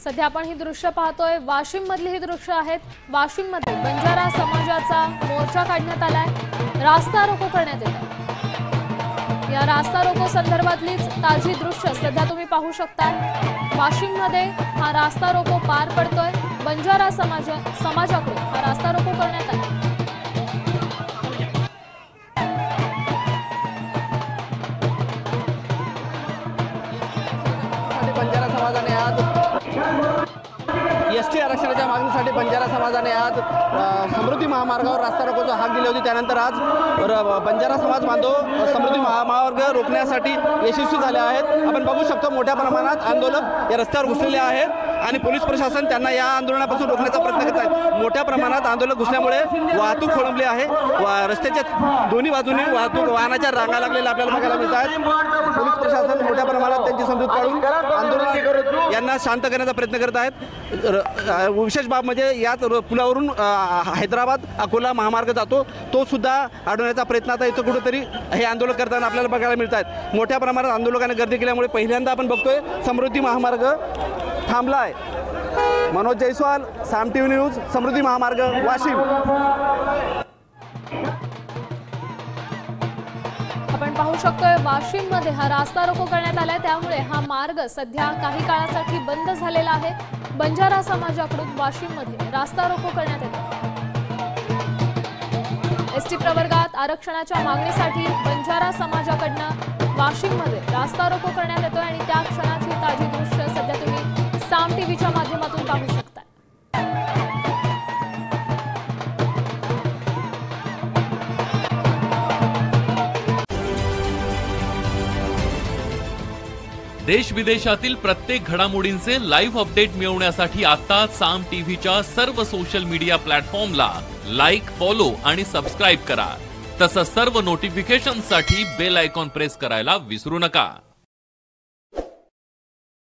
सध्या आपण ही दृश्य पाहतोय, वाशिम मधली ही दृश्य आहेत। वाशिम मध्ये बंजारा समाजाचा मोर्चा काढण्यात आलाय, रास्ता रोको करण्यात येत आहे। या रास्ता रोको संदर्भातलीच ताजी दृश्य सध्या तुम्ही पाहू शकताय। वाशिम मध्ये हा रास्ता रोको पार पडतोय। बंजारा समाजाकडून हा रास्ता रोको करण्यात आला। बंजारा समाजाने आज एसटी आरक्षणाच्या मागणीसाठी बंजारा समाजाने आज समृद्धी महामार्गावर रास्ता रोकोची हाक दिली होती। त्यानंतर आज बंजारा समाज बांधव समृद्धी महामार्ग रोखण्यासाठी यशस्वी झाले आहेत। आपण बघू शकतो मोठ्या प्रमाणात आंदोलक या रस्त्यावर घुसलेले आहेत आणि पोलीस प्रशासन त्यांना या आंदोलनापासून रोखण्याचा प्रयत्न करत आहे। मोठ्या प्रमाणात आंदोलक घुसल्यामुळे वाहतूक खोळंबली आहे। रस्त्याच्या दोन्ही बाजूनी वाहनाच्या रांगा लागलेल्या आपल्याला बघायला मिळत आहेत। पोलीस प्रशासन मोठ्या प्रमाणात त्यांची समजूत काढून आंदोलन यांना शांत करण्याचा प्रयत्न करत आहेत। विशेष बाब म्हणजे याच पुलावरून हैदराबाद अकोला महामार्ग जातो, तो सुद्धा अडवण्याचा प्रयत्न आता इथं कुठेतरी हे आंदोलन करताना आपल्याला बघायला मिळत आहेत। मोठ्या प्रमाणात आंदोलकांनी गर्दी केल्यामुळे पहिल्यांदा आपण बघतोय समृद्धी महामार्ग थांबला आहे। मनोज जयस्वाल, साम टीव्ही न्यूज, समृद्धी महामार्ग, वाशिम। आपण पाहू शकतोय वाशिम मध्ये हा रास्ता रोको करण्यात आलाय, त्यामुळे हा मार्ग सध्या काही काळासाठी बंद झालेला आहे। बंजारा समाजाकडून वाशिम मध्ये रास्ता रोको करण्यात येतो। एसटी प्रवर्गात आरक्षणाच्या मागणीसाठी बंजारा समाजाकडून वाशिम मध्ये रास्ता रोको करण्यात येतो आणि त्या क्षणाची ताजी दृश्य सध्या तुम्ही साम टीव्हीच्या माध्यमातून पाहू शकता। देश विदेशातील प्रत्येक घडामोडींचे लाईव्ह अपडेट मिळवण्यासाठी आता साम टीव्हीच्या सर्व सोशल मीडिया प्लॅटफॉर्मला लाईक, फॉलो आणि सबस्क्राइब करा। तसंच सर्व नोटिफिकेशनसाठी बेल आयकॉन प्रेस करायला विसरू नका।